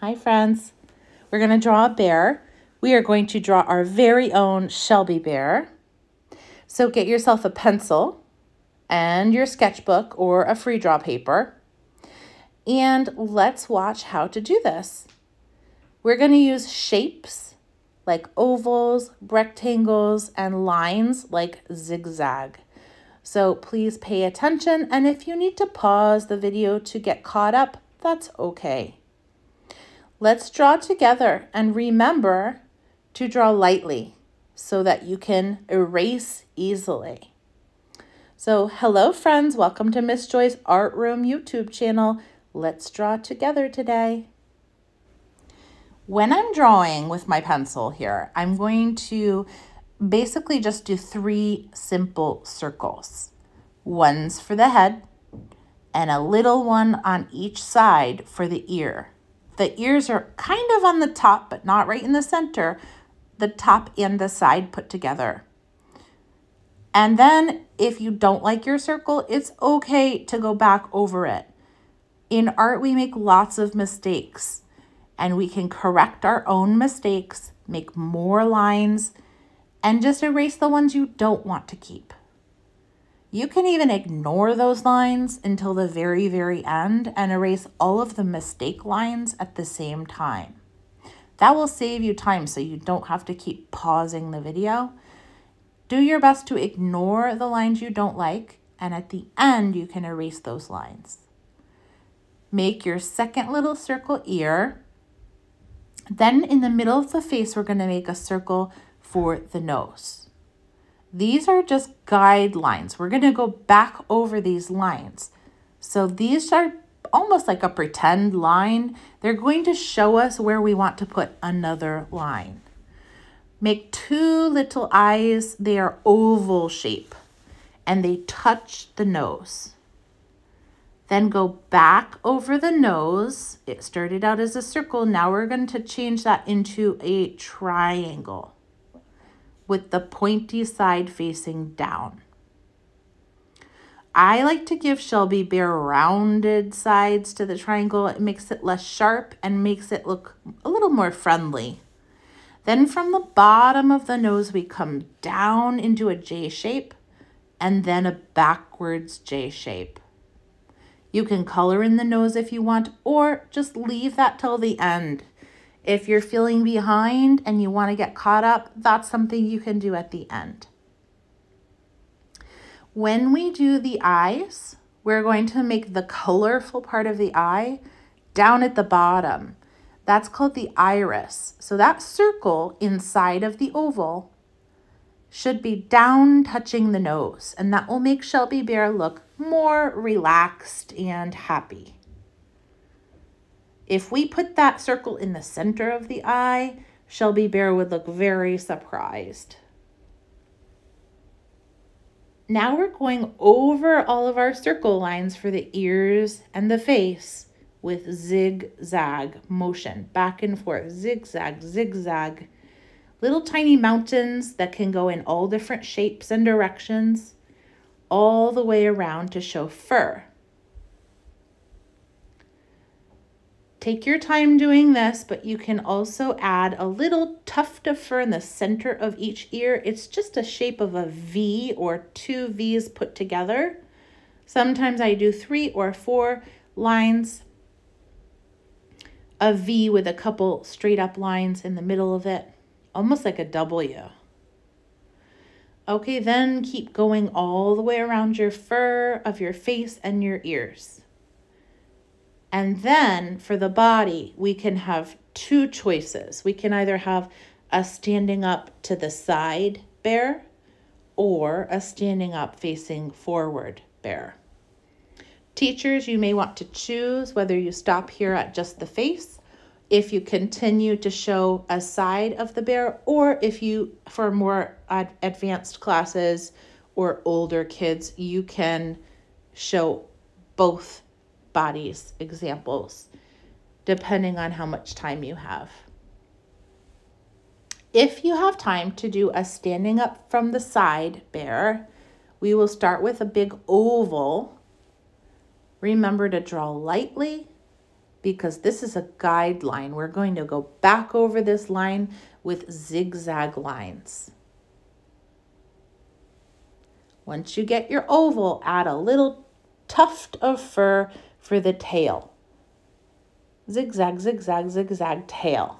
Hi friends. We're going to draw a bear. We are going to draw our very own Shelby Bear. So get yourself a pencil and your sketchbook or a free draw paper. And let's watch how to do this. We're going to use shapes like ovals, rectangles, and lines like zigzag. So please pay attention, and if you need to pause the video to get caught up, that's okay. Let's draw together, and remember to draw lightly so that you can erase easily. So hello friends, welcome to Miss Joy's Art Room YouTube channel. Let's draw together today. When I'm drawing with my pencil here, I'm going to basically just do 3 simple circles. One's for the head and a little one on each side for the ear. The ears are kind of on the top, but not right in the center. The top and the side put together. And then if you don't like your circle, it's okay to go back over it. In art, we make lots of mistakes, and we can correct our own mistakes, make more lines, and just erase the ones you don't want to keep. You can even ignore those lines until the very, very end and erase all of the mistake lines at the same time. That will save you time so you don't have to keep pausing the video. Do your best to ignore the lines you don't like, and at the end you can erase those lines. Make your second little circle ear. Then in the middle of the face, we're going to make a circle for the nose. These are just guidelines. We're going to go back over these lines. So these are almost like a pretend line. They're going to show us where we want to put another line. Make 2 little eyes. They are oval shape and they touch the nose. Then go back over the nose. It started out as a circle. Now we're going to change that into a triangle with the pointy side facing down. I like to give Shelby Bear rounded sides to the triangle. It makes it less sharp and makes it look a little more friendly. Then from the bottom of the nose, we come down into a J shape and then a backwards J shape. You can color in the nose if you want, or just leave that till the end. If you're feeling behind and you want to get caught up, that's something you can do at the end. When we do the eyes, we're going to make the colorful part of the eye down at the bottom. That's called the iris. So that circle inside of the oval should be down touching the nose, and that will make Shelby Bear look more relaxed and happy. If we put that circle in the center of the eye, Shelby Bear would look very surprised. Now we're going over all of our circle lines for the ears and the face with zigzag motion, back and forth, zigzag, zigzag. Little tiny mountains that can go in all different shapes and directions, all the way around to show fur. Take your time doing this, but you can also add a little tuft of fur in the center of each ear. It's just a shape of a V or 2 V's put together. Sometimes I do 3 or 4 lines, a V with a couple straight up lines in the middle of it, almost like a W. Okay, then keep going all the way around your fur of your face and your ears. And then for the body, we can have 2 choices. We can either have a standing up to the side bear or a standing up facing forward bear. Teachers, you may want to choose whether you stop here at just the face, if you continue to show a side of the bear, or if you, for more advanced classes or older kids, you can show both bodies examples, depending on how much time you have. If you have time to do a standing up from the side bear, we will start with a big oval. Remember to draw lightly because this is a guideline. We're going to go back over this line with zigzag lines. Once you get your oval, add a little tuft of fur for the tail. Zigzag, zigzag, zigzag tail.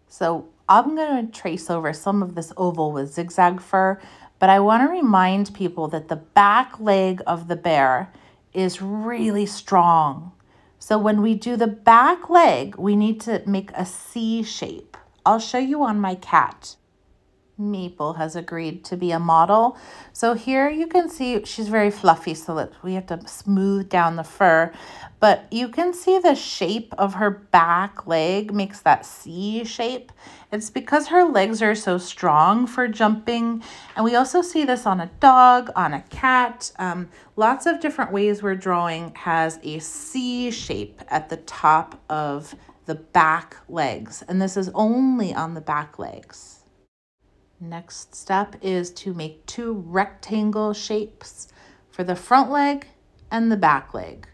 So I'm going to trace over some of this oval with zigzag fur, but I want to remind people that the back leg of the bear is really strong. So when we do the back leg, we need to make a C shape. I'll show you on my cat. Maple has agreed to be a model. So here you can see she's very fluffy, so that we have to smooth down the fur. But you can see the shape of her back leg makes that C shape. It's because her legs are so strong for jumping. And we also see this on a dog, on a cat. Lots of different ways we're drawing has a C shape at the top of the back legs. And this is only on the back legs. Next step is to make two rectangle shapes for the front leg and the back leg.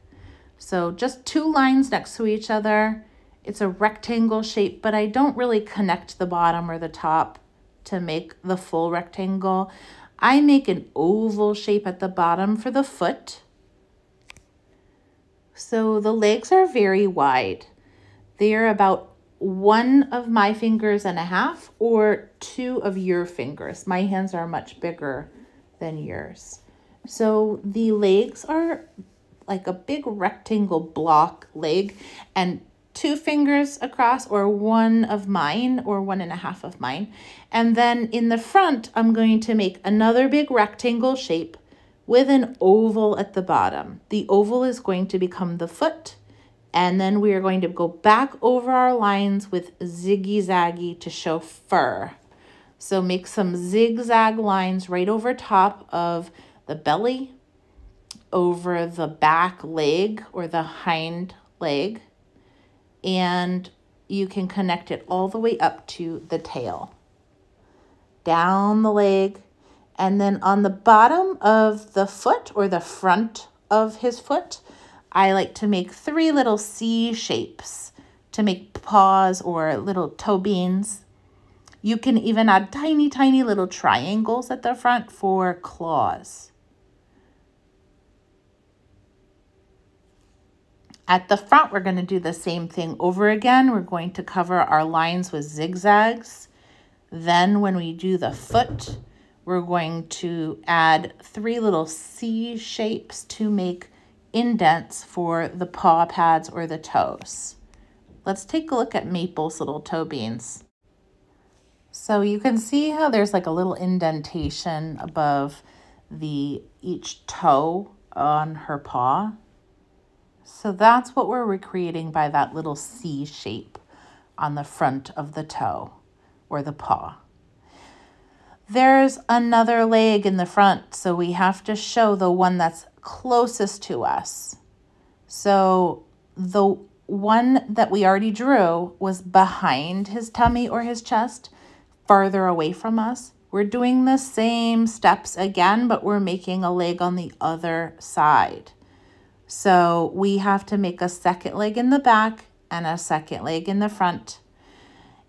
So just two lines next to each other. It's a rectangle shape, but I don't really connect the bottom or the top to make the full rectangle. I make an oval shape at the bottom for the foot. So the legs are very wide. They're about 1 of my fingers and a half or 2 of your fingers. My hands are much bigger than yours. So the legs are like a big rectangle block leg and 2 fingers across, or 1 of mine or 1.5 of mine. And then in the front, I'm going to make another big rectangle shape with an oval at the bottom. The oval is going to become the foot. And then we are going to go back over our lines with ziggy-zaggy to show fur. So make some zigzag lines right over top of the belly, over the back leg or the hind leg, and you can connect it all the way up to the tail. Down the leg, and then on the bottom of the foot or the front of his foot, I like to make 3 little C shapes to make paws or little toe beans. You can even add tiny, tiny little triangles at the front for claws. At the front, we're going to do the same thing over again. We're going to cover our lines with zigzags. Then when we do the foot, we're going to add 3 little C shapes to make indents for the paw pads or the toes. Let's take a look at Maple's little toe beans. So you can see how there's like a little indentation above each toe on her paw. So that's what we're recreating by that little C shape on the front of the toe or the paw. There's another leg in the front, so we have to show the one that's closest to us. So the one that we already drew was behind his tummy or his chest, farther away from us. We're doing the same steps again, but we're making a leg on the other side. So we have to make a second leg in the back and a second leg in the front.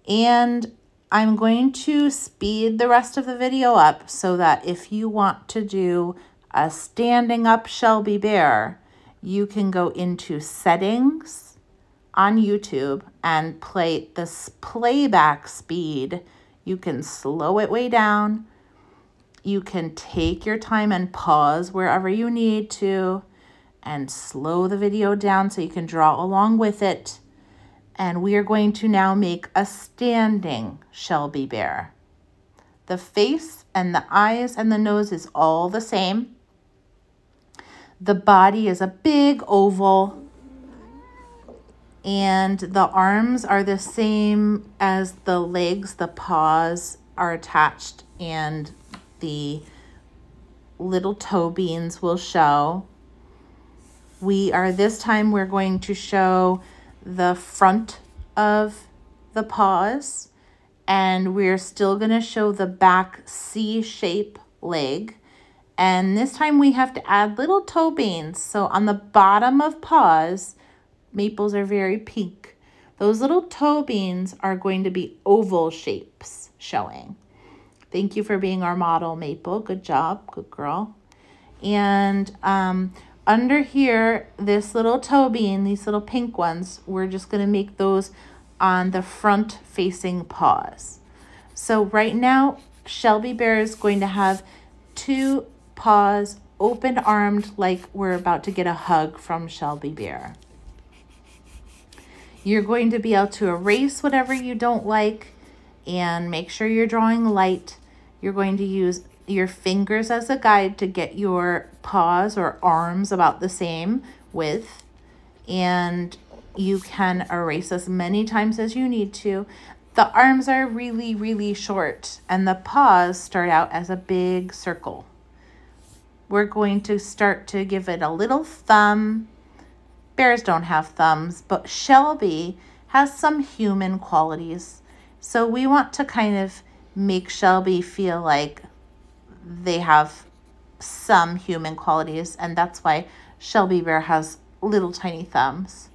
And I'm going to speed the rest of the video up so that if you want to do a standing up Shelby Bear, you can go into settings on YouTube and play this playback speed. You can slow it way down. You can take your time and pause wherever you need to and slow the video down so you can draw along with it. And we are going to now make a standing Shelby Bear. The face and the eyes and the nose is all the same. The body is a big oval. And the arms are the same as the legs. The paws are attached and the little toe beans will show. This time we're going to show the front of the paws, and we're still going to show the back C-shape leg. And this time we have to add little toe beans. So on the bottom of paws, Maples are very pink. Those little toe beans are going to be oval shapes showing. Thank you for being our model, Maple. Good job. Good girl. And under here, this little toe bean, these little pink ones, we're just going to make those on the front facing paws. So right now, Shelby Bear is going to have 2 paws open armed like we're about to get a hug from Shelby Bear. You're going to be able to erase whatever you don't like and make sure you're drawing light. You're going to use your fingers as a guide to get your paws or arms about the same width. And you can erase as many times as you need to. The arms are really, really short and the paws start out as a big circle. We're going to start to give it a little thumb. Bears don't have thumbs, but Shelby has some human qualities. So we want to kind of make Shelby feel like they have some human qualities, and that's why Shelby Bear has little tiny thumbs.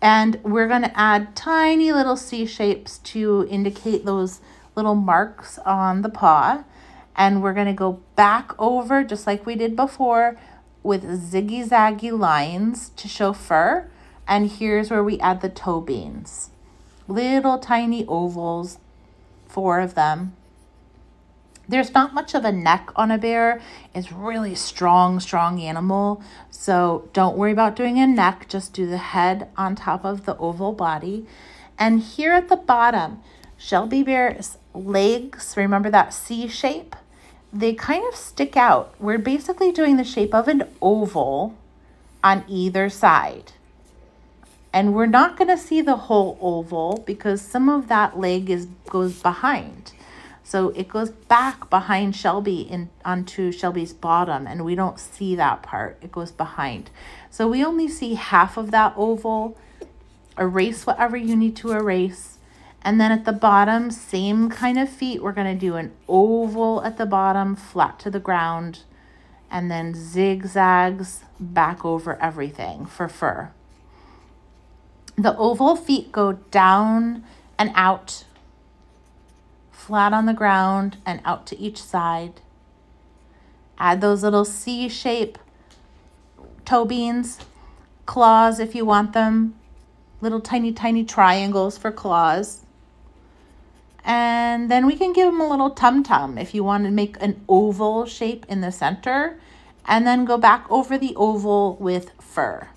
And we're going to add tiny little C shapes to indicate those little marks on the paw. And we're going to go back over, just like we did before, with ziggy-zaggy lines to show fur. And here's where we add the toe beans. Little tiny ovals, 4 of them. There's not much of a neck on a bear. It's really strong animal. So don't worry about doing a neck. Just do the head on top of the oval body. And here at the bottom, Shelby Bear's legs, remember that C shape? They kind of stick out. We're basically doing the shape of an oval on either side. And we're not going to see the whole oval because some of that leg goes behind. So it goes back behind Shelby onto Shelby's bottom, and we don't see that part. It goes behind. So we only see half of that oval. Erase whatever you need to erase. And then at the bottom, same kind of feet. We're going to do an oval at the bottom, flat to the ground, and then zigzags back over everything for fur. The oval feet go down and out, flat on the ground and out to each side. Add those little C-shape toe beans, claws if you want them, little tiny triangles for claws. And then we can give them a little tum-tum if you want to make an oval shape in the center, and then go back over the oval with fur.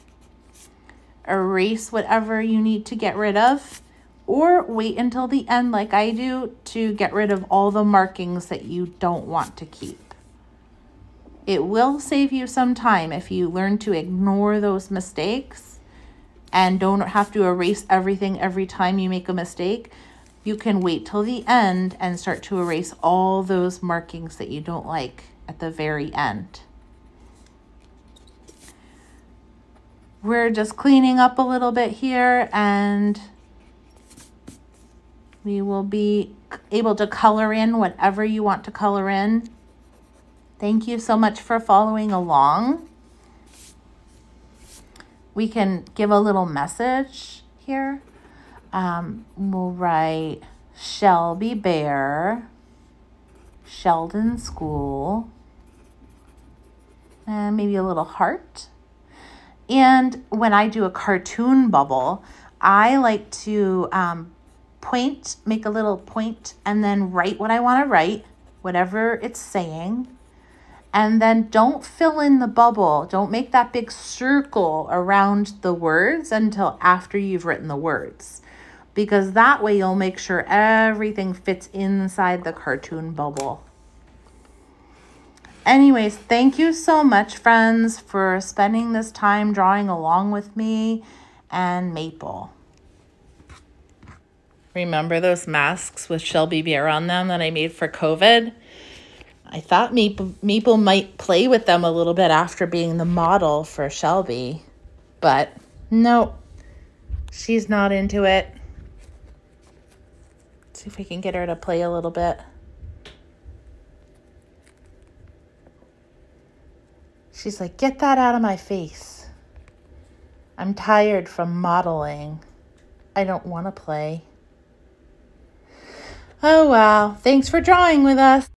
Erase whatever you need to get rid of, or wait until the end like I do to get rid of all the markings that you don't want to keep. It will save you some time if you learn to ignore those mistakes and don't have to erase everything every time you make a mistake. You can wait till the end and start to erase all those markings that you don't like at the very end. We're just cleaning up a little bit here, and we will be able to color in whatever you want to color in. Thank you so much for following along. We can give a little message here. We'll write Shelby Bear, Sheldon School, and maybe a little heart. And when I do a cartoon bubble, I like to make a little point, and then write what I want to write, whatever it's saying. And then don't fill in the bubble. Don't make that big circle around the words until after you've written the words, because that way you'll make sure everything fits inside the cartoon bubble. Anyways, thank you so much, friends, for spending this time drawing along with me and Maple. Remember those masks with Shelby Bear on them that I made for COVID? I thought Maple might play with them a little bit after being the model for Shelby, but no, she's not into it. Let's see if we can get her to play a little bit. She's like, get that out of my face. I'm tired from modeling. I don't want to play. Oh well, thanks for drawing with us.